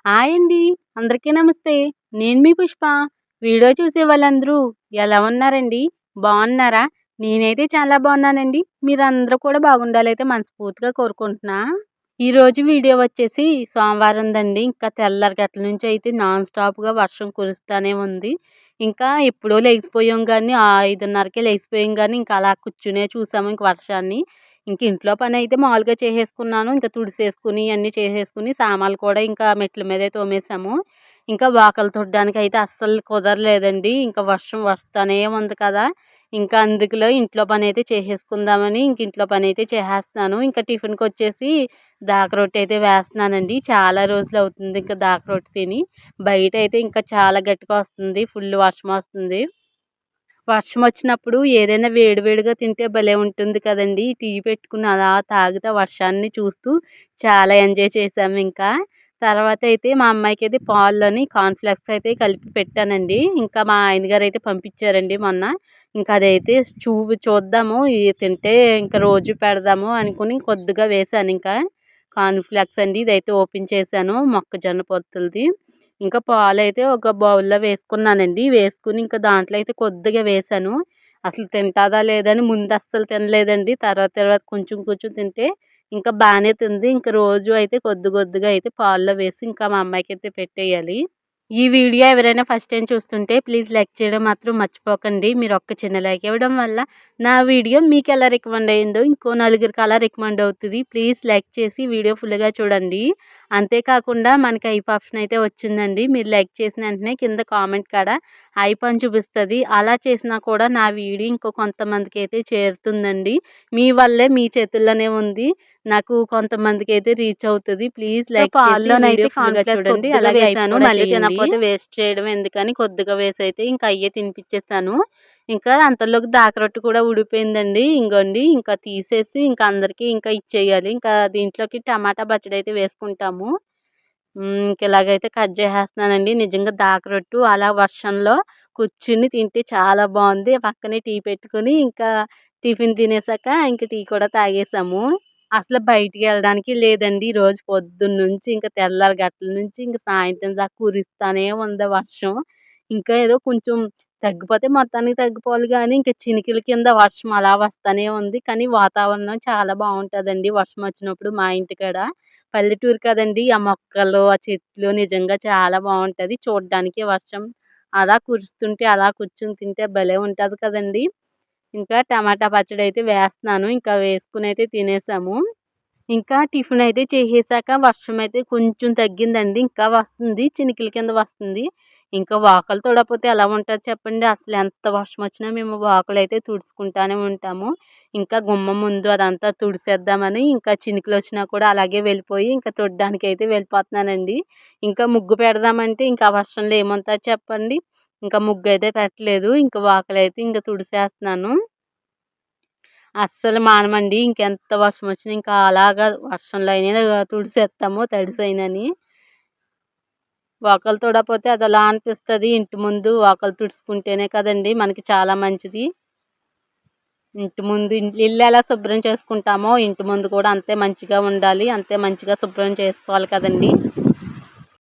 Hi అండి. అందరికీ నమస్తే. నేను మీ పుష్ప. వీడియో చూసే వాళ్ళందరూ ఎలా ఉన్నారండి? బాగున్నారా? నేనైతే చాలా బాగున్నానండి. మీరందరూ కూడా బాగుండాలైతే మనస్ఫూర్తిగా కోరుకుంటున్నా. ఈరోజు వీడియో వచ్చేసి సోమవారందండి. ఇంకా తెల్లారి గట్ల నుంచి అయితే నాన్ స్టాప్‌గా వర్షం కురుస్తానే ఉంది. ఇంకా ఎప్పుడో లెగిసిపోయాం గానీ 5:30కే లెగిసిపోయాం గానీ ఇంకా అలా కూర్చునే చూసాము ఇంక వర్షాన్ని. ఇంక ఇంట్లో పనైతే మామూలుగా చేసేసుకున్నాను. ఇంకా తుడిసేసుకుని అన్నీ చేసేసుకుని సామాన్లు కూడా ఇంకా మెట్ల మీదే తోమేసాము. ఇంకా వాకలు తుడడానికైతే అస్సలు కుదరలేదండి. ఇంకా వర్షం వస్తానే ఉంది కదా! ఇంకా అందుకులో ఇంట్లో పనైతే చేసేసుకుందామని ఇంక ఇంట్లో పనైతే చేసేస్తున్నాను. ఇంకా టిఫిన్‌కొచ్చేసి దాక రొట్టె అయితే వేస్తున్నానండి. చాలా రోజులవుతుంది ఇంకా దాక రొట్టె తిని. బయటైతే ఇంకా చాలా గట్టిగా వస్తుంది. ఫుల్ వర్షం వస్తుంది. వర్షం వచ్చినప్పుడు ఏదైనా వేడి వేడిగా తింటే భలే ఉంటుంది కదండీ! టీ పెట్టుకుని అలా తాగుతా వర్షాన్ని చూస్తూ చాలా ఎంజాయ్ చేశాము ఇంకా. తర్వాతైతే మా అమ్మాయికైతే పాల్లోని కార్న్‌ఫ్లెక్స్ అయితే కలిపి పెట్టానండి. ఇంకా మా ఆయన గారైతే పంపించారండి మొన్న. ఇంకా అదైతే చూద్దాము తింటే ఇంకా రోజు పెడదాము అనుకుని కొద్దిగా వేశాను ఇంకా. కార్న్‌ఫ్లెక్స్ అండి. ఇదైతే ఓపెన్ చేశాను మొక్కజొన్న పొత్తులది. ఇంకా పాలైతే ఒక బౌల్‌లో వేసుకున్నానండి. వేసుకొని ఇంకా దాంట్లో అయితే కొద్దిగా వేశాను. అసలు తింటాదా లేదా అని ముందు అస్సలు తినలేదండి. తర్వాత తర్వాత కొంచెం కొంచెం తింటే ఇంకా బానే తింది. ఇంక రోజు అయితే కొద్ది కొద్దిగా అయితే పాల్లో వేసి ఇంకా మా అమ్మాయికైతే పెట్టేయాలి. ఈ వీడియో ఎవరైనా ఫస్ట్ టైం చూస్తుంటే ప్లీజ్ లైక్ చేయడం మాత్రం మర్చిపోకండి. మీరు ఒక్క చిన్న లైక్ ఇవ్వడం వల్ల నా వీడియో మీకు ఎలా రికమెండ్ అయిందో ఇంకో నలుగురికి అలా రికమెండ్ అవుతుంది. ప్లీజ్ లైక్ చేసి వీడియో ఫుల్‌గా చూడండి. అంతేకాకుండా మనకి ఐప్ ఆప్షన్ అయితే వచ్చిందండి. మీరు లైక్ చేసిన వెంటనే కింద కామెంట్ కాడ ఐప్ అని చూపిస్తది. అలా చేసినా కూడా నా వీడియో ఇంకో కొంతమందికైతే చేరుతుందండి. మీ వల్లే మీ చేతుల్లోనే ఉంది. నాకు కొంతమందికైతే రీచ్ అవుతది. ప్లీజ్ లైక్ చేసి వీడియో ఫుల్‌గా చూడండి. అలాగే వేసాను. మళ్ళీ తినకపోతే వేస్ట్ చేయడం ఎందుకని కొద్దిగా వేసైతే ఇంకా అయ్యే తినిపించేసాను. ఇంకా అంతలోకి దాకరొట్టు కూడా ఉడిపోయిందండి. ఇంగోండి ఇంకా తీసేసి ఇంకా అందరికీ ఇంకా ఇచ్చేయాలి. ఇంకా దీంట్లోకి టమాటా పచ్చడి అయితే వేసుకుంటాము. ఇంక ఇలాగైతే కట్ చేసేస్తున్నానండి. నిజంగా దాకరొట్టు అలా వర్షంలో కూర్చుని తింటే చాలా బావుంది. పక్కనే టీ పెట్టుకొని ఇంకా టిఫిన్ తినేసాక ఇంక టీ కూడా తాగేసాము. అసలు బయటికెళ్ళడానికి లేదండి. ఈరోజు పొద్దున్నుంచి ఇంక తెల్లారి గట్ల నుంచి ఇంక సాయంత్రం దాకా కురుస్తానే ఉంది వర్షం. ఇంకా ఏదో కొంచెం తగ్గిపోతే మొత్తానికి తగ్గిపోవాలి గానీ, ఇంక చినుకుల కింద వర్షం అలా వస్తానే ఉంది. కానీ వాతావరణం చాలా బావుంటదండి వర్షం వచ్చినప్పుడు మా ఇంటికాడ. పల్లెటూరు కదండీ! ఆ మొక్కలు, ఆ చెట్లు నిజంగా చాలా బావుంటది. చూడ్డానికి వర్షం అలా కురుస్తుంటే అలా కూర్చొని తింటే భలే ఉంటది కదండీ! ఇంకా టమాటా పచ్చడైతే వేస్తున్నాను. ఇంకా వేసుకొనైతే తినేసాము. ఇంకా టిఫినయితే చేసేసాక వర్షమైతే కొంచెం తగ్గిందండి. ఇంకా వస్తుంది. చినుకుల కింద వస్తుంది. ఇంకా వాకలు తుడవకపోతే ఎలా ఉంటది చెప్పండి. అసలు ఎంత వర్షమొచ్చినా మేము వాకలైతే తుడుచుకుంటానే ఉంటాము. ఇంకా గుమ్మం ముందు అదంతా తుడిసేద్దామని ఇంకా చినుకులొచ్చినా కూడా అలాగే వెళ్ళిపోయి ఇంకా తుడడానికైతే వెళ్ళిపోతున్నానండి. ఇంకా ముగ్గు పెడదామంటే ఇంకా ఆ వర్షంలో ఏముంటది చెప్పండి. ఇంకా ముగ్గయితే పెట్టలేదు. ఇంక వాకలైతే ఇంక తుడిసేస్తున్నాను. అస్సలు మానమండి. ఇంకెంత వర్షమొచ్చినా ఇంకా అలాగా వర్షంలో అయినా తుడిసేత్తాము తడిసైనని. వాకలు తుడవపోతే అదోలా అనిపిస్తది. ఇంటి ముందు వాకలు తుడుచుకుంటేనే కదండీ మనకి చాలా మంచిది. ఇంటి ముందు ఇల్లెలా శుభ్రం చేసుకుంటామో ఇంటి ముందు కూడా అంతే మంచిగా ఉండాలి. అంతే మంచిగా శుభ్రం చేసుకోవాలి కదండీ!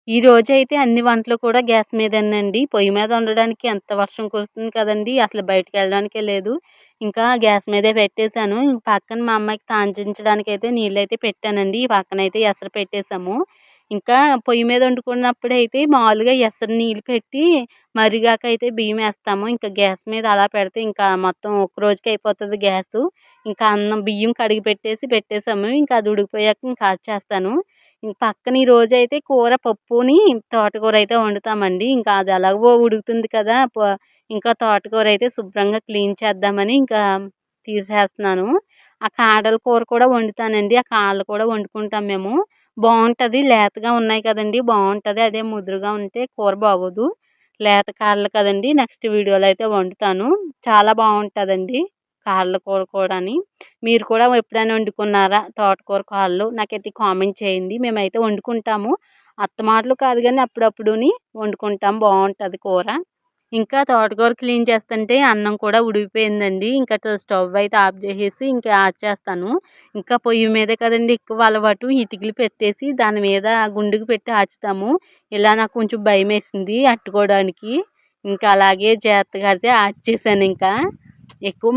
ఈరోజైతే అన్ని వంటలు కూడా గ్యాస్ మీదేనండి. పొయ్యి మీద వండడానికి ఎంత వర్షం కురుస్తుంది కదండీ! అసలు బయటికెళ్ళడానికే లేదు. ఇంకా గ్యాస్ మీదే పెట్టేశాను. ఇంక పక్కన మా అమ్మాయికి తాంచించడానికైతే నీళ్ళైతే పెట్టానండి. ఈ పక్కనైతే ఎసరు పెట్టేసాము. ఇంకా పొయ్యి మీద వండుకున్నప్పుడైతే మామూలుగా ఎసరు నీళ్ళు పెట్టి మరిగాకైతే బియ్యమేస్తాము. ఇంకా గ్యాస్ మీద అలా పెడితే ఇంకా మొత్తం ఒక్క రోజుకే అయిపోతది గ్యాసు. ఇంకా అన్నం బియ్యం కడిగి పెట్టేసాము. ఇంకా అది ఉడికిపోయాక ఇంకా ఆర్చేస్తాను. పక్కన ఈరోజైతే కూర పప్పుని తోటకూరైతే వండుతామండి. ఇంకా అది ఎలాగో ఉడుకుతుంది కదా! ఇంకా తోటకూరైతే శుభ్రంగా క్లీన్ చేద్దామని ఇంకా తీసేస్తున్నాను. ఆ కాడల కూర కూడా వండుతానండి. ఆ కాడలు కూడా వండుకుంటాం మేము. బావుంటది. లేతగా ఉన్నాయి కదండీ! బావుంటది. అదే ముదురుగా ఉంటే కూర బాగోదు. లేత కాడలు కదండీ! నెక్స్ట్ వీడియోలో అయితే వండుతాను. చాలా బావుంటదండి కాడల కూర కూడాని. మీరు కూడా ఎప్పుడైనా వండుకున్నారా తోటకూర కాడలు? నాకైతే కామెంట్ చేయండి. మేమైతే వండుకుంటాము. అస్తమాట్లు కాదు గానీ అప్పుడప్పుడుని వండుకుంటాం. బావుంటది కూర. ఇంకా తోటకూర క్లీన్ చేస్తుంటే అన్నం కూడా ఉడికిపోయిందండి. ఇంకా స్టవ్ అయితే ఆఫ్ చేసేసి ఇంకా ఆర్చేస్తాను. ఇంకా పొయ్యి మీదే కదండీ ఎక్కువ అలవాటు. ఇటికలు పెట్టేసి దాని మీద గుండుకి పెట్టి ఆర్చుతాము. ఇలా నాకు కొంచెం భయమేసింది అట్టుకోవడానికి. ఇంకా అలాగే జాగ్రత్తగా అయితే ఆర్చేసానింకా.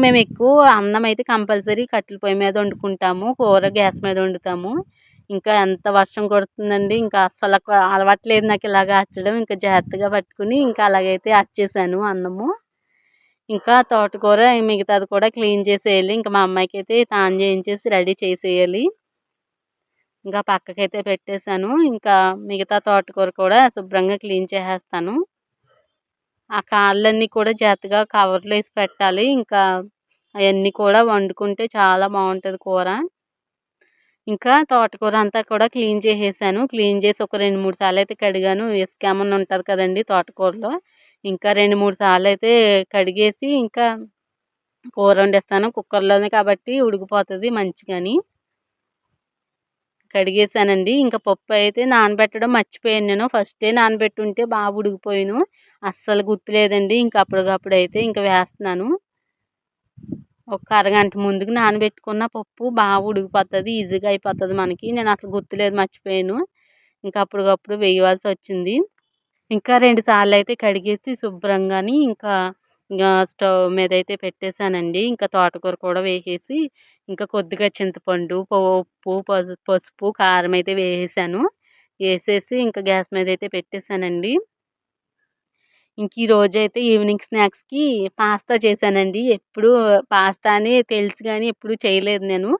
మేము ఎక్కువ అన్నం అయితే కంపల్సరీ కట్టెల పొయ్యి మీద వండుకుంటాము. కూర గ్యాస్ మీద వండుతాము. ఇంకా ఎంత వర్షం కొడుతుందండి. ఇంకా అస్సలు అలవాట్లేదు నాకు ఇలాగ ఆర్చడం. ఇంకా జాగ్రత్తగా పట్టుకుని ఇంకా అలాగైతే ఆర్చేసాను అన్నము. ఇంకా తోటకూర మిగతాది కూడా క్లీన్ చేసేయాలి. ఇంకా మా అమ్మాయికైతే స్నానం చేయించేసి రెడీ చేసేయాలి. ఇంకా పక్కకైతే పెట్టేశాను. ఇంకా మిగతా తోటకూర కూడా శుభ్రంగా క్లీన్ చేసేస్తాను. ఆ కాళ్ళన్నీ కూడా జాగ్రత్తగా కవర్లో వేసి పెట్టాలి. ఇంకా అవన్నీ కూడా వండుకుంటే చాలా బాగుంటుంది కూర. ఇంకా తోటకూర అంతా కూడా క్లీన్ చేసేసాను. క్లీన్ చేసి ఒక 2, 3 సార్లు అయితే కడిగాను. ఇసుక ఏమన్నా ఉంటుంది కదండీ తోటకూరలో. ఇంకా 2, 3 సార్లు అయితే కడిగేసి ఇంకా కూర వండేస్తాను. కుక్కర్లోనే కాబట్టి ఉడికిపోతుంది మంచిగాని. కడిగేసానండి. ఇంకా పప్పు అయితే నానబెట్టడం మర్చిపోయాను నేను. ఫస్టే నానబెట్టుంటే బాగా ఉడికిపోయాను. అస్సలు గుర్తులేదండి. ఇంకా అప్పటికప్పుడైతే ఇంకా వేస్తున్నాను. ఒక అరగంట ముందుకు నానబెట్టుకున్న పప్పు బాగా ఉడికిపోతుంది. ఈజీగా అయిపోతుంది మనకి. నేను అసలు గుర్తులేదు మర్చిపోయాను. ఇంకా అప్పటికప్పుడు వేయవలసి వచ్చింది. ఇంకా 2 సార్లు అయితే కడిగేసి శుభ్రంగాని ఇంకా స్టవ్ మీద అయితే పెట్టేశానండి. ఇంకా తోటకూర కూడా వేసేసి ఇంకా కొద్దిగా చింతపండు, ఉప్పు, పసుపు, కారం అయితే వేసేసాను. వేసేసి ఇంకా గ్యాస్ మీద అయితే పెట్టేశానండి. ఇంక ఈరోజైతే ఈవినింగ్ స్నాక్స్‌కి పాస్తా చేశానండి. ఎప్పుడు పాస్తా అని తెలుసు గానీ ఎప్పుడు చేయలేదు నేను.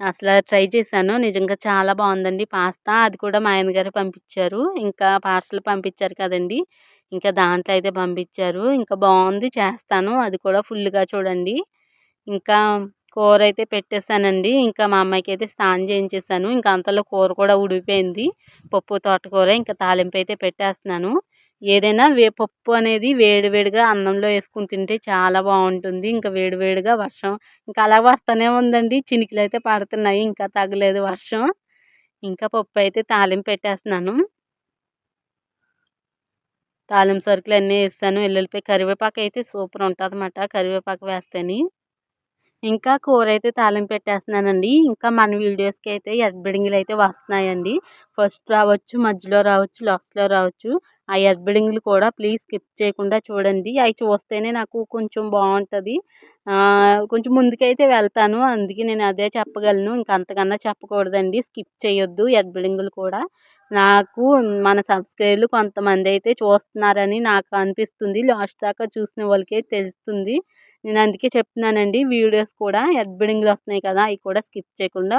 అసల ట్రై చేశాను. నిజంగా చాలా బావుందండి పాస్తా. అది కూడా మా ఆయన గారే పంపించారు. ఇంకా పార్సెల్ పంపించారు కదండీ! ఇంకా దాంట్లో అయితే పంపించారు. ఇంకా బావుంది చేస్తాను. అది కూడా ఫుల్‌గా చూడండి. ఇంకా కూరైతే పెట్టేసానండి. ఇంకా మా అమ్మాయికైతే స్నానం చేయించేసాను. ఇంకా అంతలో కూర కూడా ఉడికిపోయింది. పప్పు, తోటకూర ఇంకా తాలింపైతే పెట్టేస్తున్నాను. ఏదైనా పప్పు అనేది వేడి వేడిగా అన్నంలో వేసుకొని తింటే చాలా బాగుంటుంది. ఇంకా వేడి వేడిగా వర్షం ఇంకా అలా వస్తూనే ఉందండి. చినుకులైతే పడుతున్నాయి. ఇంకా తగ్గలేదు వర్షం. ఇంకా పప్పు అయితే తాలింపు పెట్టేస్తున్నాను. తాలింపు సరుకులన్నీ వేసేసాను. ఎల్లుల్లిపాయ, కరివేపాకు అయితే సూపర్ ఉంటుందన్నమాట కరివేపాకు వేస్తేని. ఇంకా కూరైతే తాలింపు పెట్టేస్తున్నానండి. ఇంకా మన వీడియోస్‌కి అయితే ఎర్రబెడినుగులు అయితే వస్తున్నాయండి. ఫస్ట్ రావచ్చు, మధ్యలో రావచ్చు, లాస్ట్‌లో రావచ్చు. ఆ ఎర్రబెడినుగులు కూడా ప్లీజ్ స్కిప్ చేయకుండా చూడండి. అయి చూస్తేనే నాకు కొంచెం బావుంటది. కొంచెం ముందుకైతే వెళ్తాను. అందుకే నేను అదే చెప్పగలను. ఇంక అంతకన్నా చెప్పకూడదండి. స్కిప్ చేయొద్దు ఎర్రబెడినుగులు కూడా. నాకు మన సబ్స్క్రైబర్లు కొంతమందైతే చూస్తున్నారని నాకు అనిపిస్తుంది. లాస్ట్ దాకా చూసిన వాళ్ళకే తెలుస్తుంది. నేను అందుకే చెప్తున్నానండి. వీడియోస్ కూడా ఎర్రబెడినుగులు వస్తున్నాయి కదా! అయి కూడా స్కిప్ చేయకుండా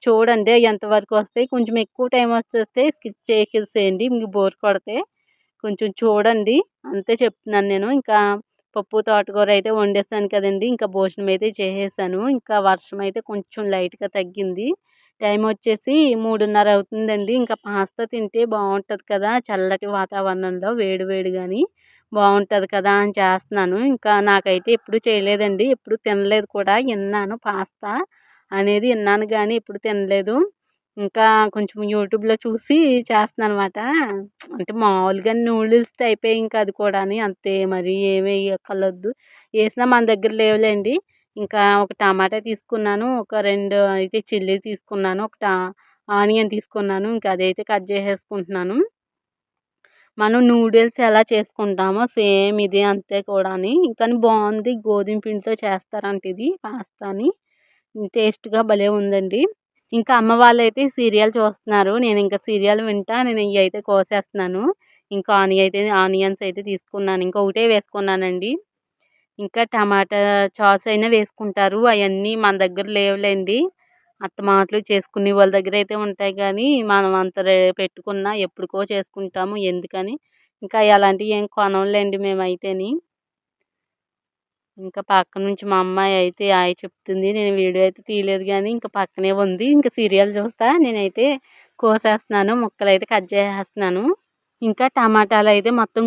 చూడండి. ఎంతవరకు వస్తాయి. కొంచెం ఎక్కువ టైం వచ్చేస్తే స్కిప్ చేసేసేయండి. మీకు బోర్ కొడితే. కొంచెం చూడండి. అంతే చెప్తున్నాను నేను. ఇంకా పప్పు, తోటకూర అయితే వండేసాను కదండీ! ఇంకా భోజనం అయితే చేసేసాను. ఇంకా వర్షం అయితే కొంచెం లైట్‌గా తగ్గింది. టైం వచ్చేసి 3:30 అవుతుందండి. ఇంకా పాస్తా తింటే బావుంటది కదా! చల్లటి వాతావరణంలో వేడి వేడిగాని. బావుంటది కదా అని చేస్తున్నాను. ఇంకా నాకైతే ఎప్పుడు చేయలేదండి. ఎప్పుడు తినలేదు కూడా. విన్నాను పాస్తా అనేది విన్నాను గానీ ఎప్పుడు తినలేదు. ఇంకా కొంచెం యూట్యూబ్‌లో చూసి చేస్తున్నాననమాట. అంటే మామూలుగా నూడిల్స్ టైపే ఇంకా అది కూడాని. అంతే మరి ఏమి ఎయ్యక్కర్లొద్దు. ఏసినా మన దగ్గర లేవులేండి. ఇంకా ఒక టమాటా తీసుకున్నాను. ఒక 2 అయితే చిల్లీ తీసుకున్నాను. ఆనియన్ తీసుకున్నాను. ఇంకా అదైతే కట్ చేసేసుకుంటున్నాను. మనం నూడిల్స్ ఎలా చేసుకుంటామో సేమ్ ఇది అంతే కూడాని. కానీ బావుంది. గోధుమ పిండితో చేస్తారంట ఇది పాస్తాని. టేస్ట్‌గా భలే ఉందండి. ఇంకా అమ్మ వాళ్ళైతే సీరియల్ చూస్తున్నారు. నేనింక సీరియల్ వింటా నేను ఇయైతే కోసేస్తున్నాను. ఇంకా ఆనియన్స్ అయితే తీసుకున్నాను. ఇంకా ఒకటే వేసుకున్నానండి. ఇంకా టమాటా చాస్ అయినా వేసుకుంటారు. అయన్నీ మన దగ్గర లేవులేండి. అత్తమాటలు చేసుకునే వాళ్ళ దగ్గరైతే ఉంటాయి గానీ, మనం అంత పెట్టుకున్నా ఎప్పుడుకో చేసుకుంటాము. ఎందుకని ఇంకా అలాంటివి ఏం కొనంలేండి మేమైతేని. ఇంకా పక్క నుంచి మా అమ్మాయి అయితే హాయ్ చెప్తుంది. నేను వీడియో అయితే తీయలేదు గానీ, ఇంక పక్కనే ఉంది. ఇంక సీరియల్ చూస్తా నేనైతే కోసేస్తున్నాను. ముక్కలైతే కట్ చేసేస్తున్నాను. ఇంకా టమాటాలైతే మొత్తం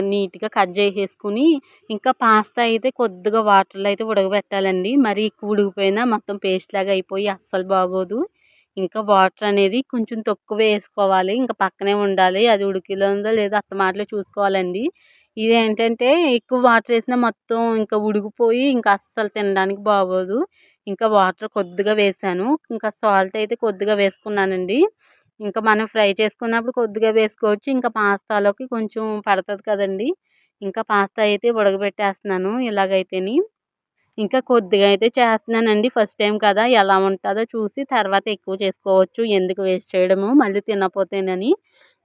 నీట్‌గా కట్ చేసేసుకొని, ఇంకా పాస్తా అయితే కొద్దిగా వాటర్‌లో అయితే ఉడకబెట్టాలండి. మరీ ఎక్కువ ఉడికిపోయినా మొత్తం పేస్ట్‌లాగా అయిపోయి అస్సలు బాగోదు. ఇంకా వాటర్ అనేది కొంచెం తక్కువే ఏసుకోవాలి. ఇంక పక్కనే ఉండాలి. అది ఉడికిందో లేదో అత్తమాటలు చూసుకోవాలండి. ఇదేంటంటే ఎక్కువ వాటర్ వేసినా మొత్తం ఇంకా ఉడికిపోయి ఇంకా అస్సలు తినడానికి బాగోదు. ఇంకా వాటర్ కొద్దిగా వేసాను. ఇంకా సాల్ట్ అయితే కొద్దిగా వేసుకున్నానండి. ఇంకా మనం ఫ్రై చేసుకున్నప్పుడు కొద్దిగా వేసుకోవచ్చు. ఇంకా పాస్తాలోకి కొంచెం పడతది కదండీ! ఇంకా పాస్తా అయితే ఉడకబెట్టేస్తున్నాను ఇలాగైతేని. ఇంకా కొద్దిగా అయితే చేస్తున్నానండి. ఫస్ట్ టైం కదా! ఎలా ఉంటదో చూసి తర్వాత ఎక్కువ చేసుకోవచ్చు. ఎందుకు వేస్ట్ చేయడము మళ్ళీ తినపోతేనని.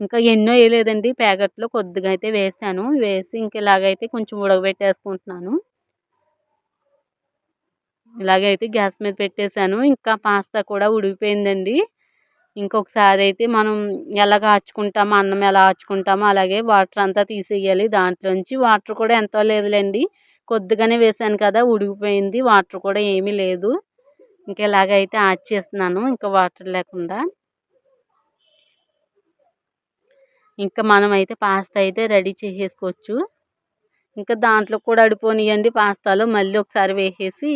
ఇంకా ఎన్నో ఎయలేదండి ప్యాకెట్‌లో కొద్దిగా అయితే వేసాను. వేసి ఇంక ఇలాగైతే కొంచెం ఉడకబెట్టేసుకుంటున్నాను. ఇలాగైతే గ్యాస్ మీద పెట్టేసాను. ఇంకా పాస్తా కూడా ఉడికిపోయిందండి. ఇంకొకసారయితే మనం ఎలా కాచుకుంటామో అన్నం ఎలా ఆచుకుంటామో అలాగే వాటర్ అంతా తీసేయాలి దాంట్లోంచి. వాటర్ కూడా ఎంతో లేదులెండి. కొద్దిగానే వేసాను కదా! ఉడికిపోయింది. వాటర్ కూడా ఏమీ లేదు. ఇంక ఇలాగైతే ఆచేస్తున్నాను ఇంకా వాటర్ లేకుండా. ఇంకా మనమైతే పాస్తా అయితే రెడీ చేసేసుకోవచ్చు. ఇంకా దాంట్లో కూడా అడిపోనియండి పాస్తాలో మళ్ళీ ఒకసారి వేసేసి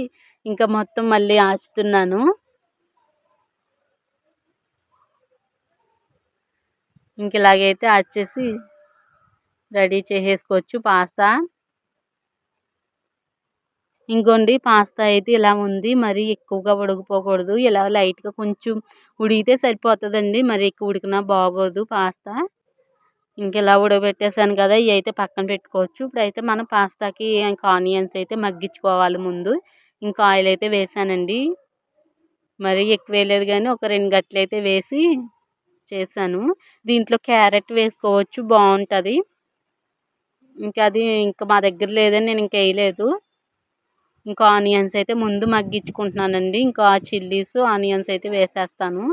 ఇంకా మొత్తం మళ్ళీ ఆచుతున్నాను. ఇంక ఇలాగైతే ఆచేసి రెడీ చేసేసుకోవచ్చు పాస్తా. ఇంగోండి పాస్తా అయితే ఇలా ఉంది. మరీ ఎక్కువగా ఉడకపోకూడదు. ఇలా లైట్‌గా కొంచెం ఉడికితే సరిపోతదండి. మరి ఎక్కువ ఉడికినా బాగోదు పాస్తా. ఇంకిలా ఉడకబెట్టేసాను కదా! ఇయైతే పక్కన పెట్టుకోవచ్చు. ఇప్పుడైతే మనం పాస్తాకి ఇంకా ఆనియన్స్ అయితే మగ్గించుకోవాలి ముందు. ఇంకా ఆయిల్ అయితే వేసానండి. మరీ ఎక్కువేయలేదు గానీ ఒక 2 గట్లయితే వేసి చేశాను. దీంట్లో క్యారెట్ వేసుకోవచ్చు బావుంటది. ఇంకా మా దగ్గర లేదని నేను ఇంకెయలేదు. ఇంకా ఆనియన్స్ అయితే ముందు మగ్గించుకుంటున్నానండి. ఇంకా చిల్లీసు, ఆనియన్స్ అయితే వేసేస్తాను.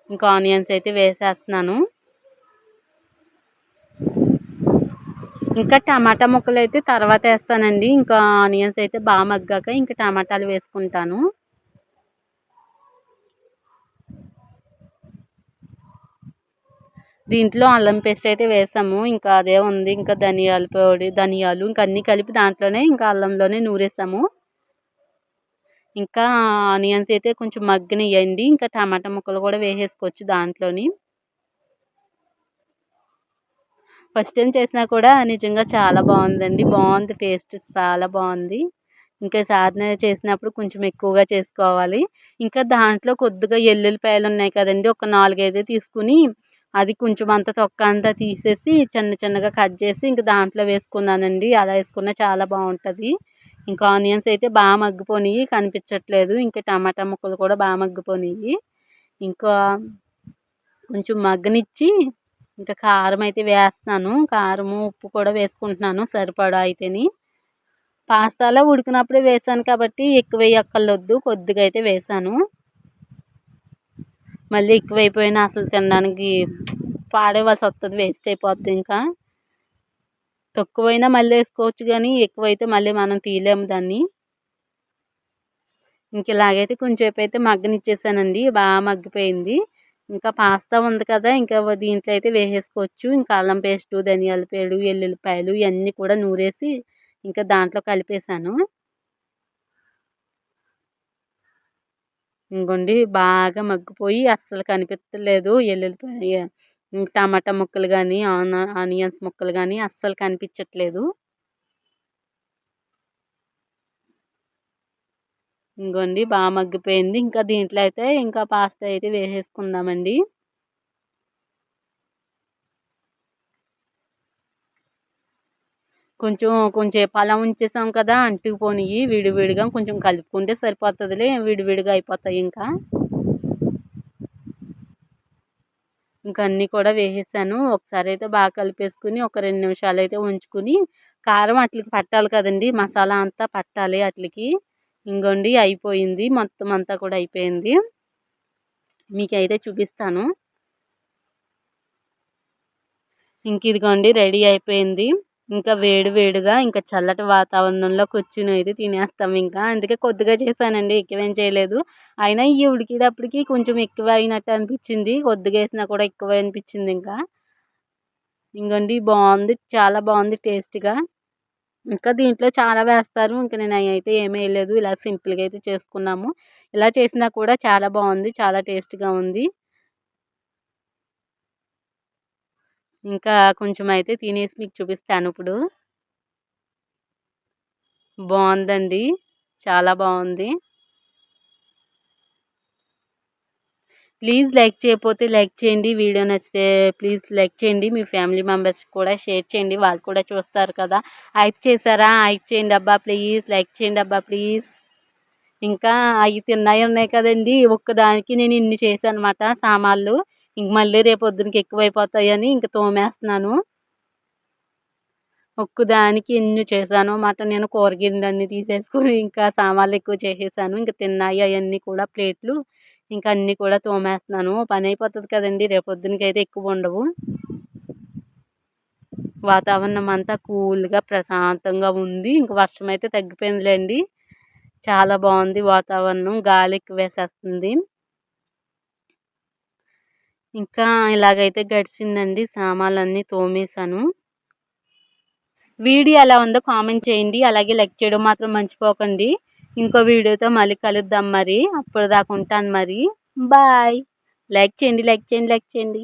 ఇంకా ఆనియన్స్ అయితే వేసేస్తున్నాను. ఇంకా టమాటా ముక్కలైతే తర్వాత ఏస్తానండి. ఇంకా ఆనియన్స్ అయితే బాగా మగ్గాక ఇంకా టమాటాలు వేసుకుంటాను. దీంట్లో అల్లం పేస్ట్ అయితే వేసాము. ఇంకా అదే ఉంది. ఇంకా ధనియాల పొడి, ధనియాలు ఇంక అన్నీ కలిపి దాంట్లోనే ఇంకా అల్లంలోనే నూరేసాము. ఇంకా ఆనియన్స్ అయితే కొంచెం మగ్గనియ్యండి. ఇంకా టమాటా ముక్కలు కూడా వేసేసుకోవచ్చు దాంట్లోని. ఫస్ట్ టైం చేసినా కూడా నిజంగా చాలా బావుందండి. బావుంది టేస్ట్ చాలా బావుంది. ఇంకోసారి చేసినప్పుడు కొంచెం ఎక్కువగా చేసుకోవాలి. ఇంకా దాంట్లో కొద్దిగా ఎల్లుల్లిపాయలున్నాయి కదండీ! ఒక 4, 5 తీసుకొని అది కొంచెం అంతా తొక్క అంతా తీసేసి చిన్నగా కట్ చేసి ఇంక దాంట్లో వేసుకున్నానండి. అలా వేసుకున్నా చాలా బావుంటది. ఇంకా ఆనియన్స్ అయితే బాగా మగ్గిపోయినియి కనిపించట్లేదు. ఇంకా టమాటా ముక్కలు కూడా బాగా మగ్గిపోయినియి. ఇంకా కొంచెం మగ్గనిచ్చి ఇంకా కారం అయితే వేస్తున్నాను. కారము, ఉప్పు కూడా వేసుకుంటున్నాను సరిపడా అయితేని. పాస్తాలో ఉడికినప్పుడే వేసాను కాబట్టి ఎక్కువేయక్కర్లొద్దు. కొద్దిగా అయితే వేసాను. మళ్ళీ ఎక్కువైపోయినా అసలు తినడానికి పాడేయవలసొస్తది. వేస్ట్ అయిపోద్ది ఇంకా. తక్కువైనా మళ్ళీ ఏసుకోవచ్చు గానీ, ఎక్కువైతే మళ్ళీ మనం తీయలేము దాన్ని. ఇంక ఇలాగైతే కొంచెంసేపయితే మగ్గనిచ్చేసానండి. బాగా మగ్గిపోయింది. ఇంకా పాస్తా ఉంది కదా! ఇంకా దీంట్లో అయితే వేసేసుకోవచ్చు. ఇంకా అల్లం పేస్టు, ధనియాల పొడి, ఎల్లుల్లిపాయలు ఇయన్నీ కూడా నూరేసి ఇంకా దాంట్లో కలిపేసాను. ఇంగోండి బాగా మగ్గిపోయి అస్సలు కనిపించలేదు. టమాటా ముక్కలు గానీ, ఆనియన్స్ ముక్కలు గానీ అస్సలు కనిపించట్లేదు. ఇంగోండి బాగా మగ్గిపోయింది. ఇంకా దీంట్లో అయితే ఇంకా పాస్తా అయితే వేసేసుకుందామండి. కొంచెంసేపు అలా ఉంచేసాం కదా! అంటుకుపోనియి విడివిడిగా కొంచెం కలుపుకుంటే సరిపోతదిలే. విడివిడిగా అయిపోతాయింకా. ఇంకా అన్నీ కూడా వేసేసాను. ఒకసారైతే బాగా కలిపేసుకొని ఒక 2 నిమిషాలైతే ఉంచుకొని కారం అట్లికి పట్టాలి కదండీ! మసాలా అంతా పట్టాలి అట్లికి. ఇంగోండి అయిపోయింది. మొత్తం అంతా కూడా అయిపోయింది. మీకైతే చూపిస్తాను. ఇంకిదిగోండి రెడీ అయిపోయింది. ఇంకా వేడిగా ఇంకా చల్లటి వాతావరణంలో కూర్చొని అయితే తినేస్తామింకా. అందుకే కొద్దిగా చేశానండి. ఎక్కువేం చేయలేదు. అయినా ఈ ఉడికేటప్పటికి కొంచెం ఎక్కువ అయినట్టు అనిపిచ్చింది. కొద్దిగేసినా కూడా ఎక్కువే అనిపిచ్చిందింకా. ఇంగోండి బావుంది. చాలా బావుంది టేస్ట్‌గా. ఇంకా దీంట్లో చాలా వేస్తారు. ఇంక నేను అయయితే ఏమి ఎయలేదు. ఇలా సింపుల్‌గా అయితే చేసుకున్నాము. ఇలా చేసినా కూడా చాలా బావుంది. చాలా టేస్ట్‌గా ఉంది. ఇంకా కొంచెం అయితే తినేసి మీకు చూపిస్తాను ఇప్పుడు. బాగుందండి, చాలా బాగుంది. ప్లీజ్ లైక్ చేయకపోతే లైక్ చేయండి. వీడియో నచ్చితే ప్లీజ్ లైక్ చేయండి. మీ ఫ్యామిలీ మెంబర్స్ కూడా షేర్ చేయండి, వాళ్ళు కూడా చూస్తారు కదా. హైప్ చేశారా? హైప్ చేయండి అబ్బా ప్లీజ్. లైక్ చేయండి అబ్బా ప్లీజ్. ఇంకా అవి తిన్నాయి ఉన్నాయి కదండి, ఒక్కదానికి నేను ఇన్ని చేశాను అనమాట సామాన్లు. ఇంక మళ్ళీ రేపు పొద్దునకి ఎక్కువైపోతాయని ఇంక తోమేస్తున్నాను. ఒక్కదానికి ఎన్ని చేశాను అన్నమాట. నేను కూర గిన్నెలన్నీ తీసేసుకొని ఇంకా సామాన్లు ఎక్కువ చేసేసాను. ఇంక తిన్నాయి అవన్నీ కూడా ప్లేట్లు ఇంకా అన్నీ కూడా తోమేస్తున్నాను. పని అయిపోతుంది కదండి, రేపు పొద్దునకైతే ఎక్కువ ఉండవు. వాతావరణం అంతా కూల్గా ప్రశాంతంగా ఉంది. ఇంక వర్షం అయితే తగ్గిపోయిందిలేండి. చాలా బాగుంది వాతావరణం, గాలి ఎక్కువ వేసేస్తుంది. ఇంకా ఇలాగైతే గడిచిందండి, సామాన్లన్నీ తోమేశాను. వీడియో ఎలా ఉందో కామెంట్ చేయండి, అలాగే లైక్ చేయడం మాత్రం మర్చిపోకండి. ఇంకో వీడియోతో మళ్ళీ కలుద్దాం మరి. అప్పుడు దాకా ఉంటాను మరి. బాయ్. లైక్ చేయండి, లైక్ చేయండి, లైక్ చేయండి.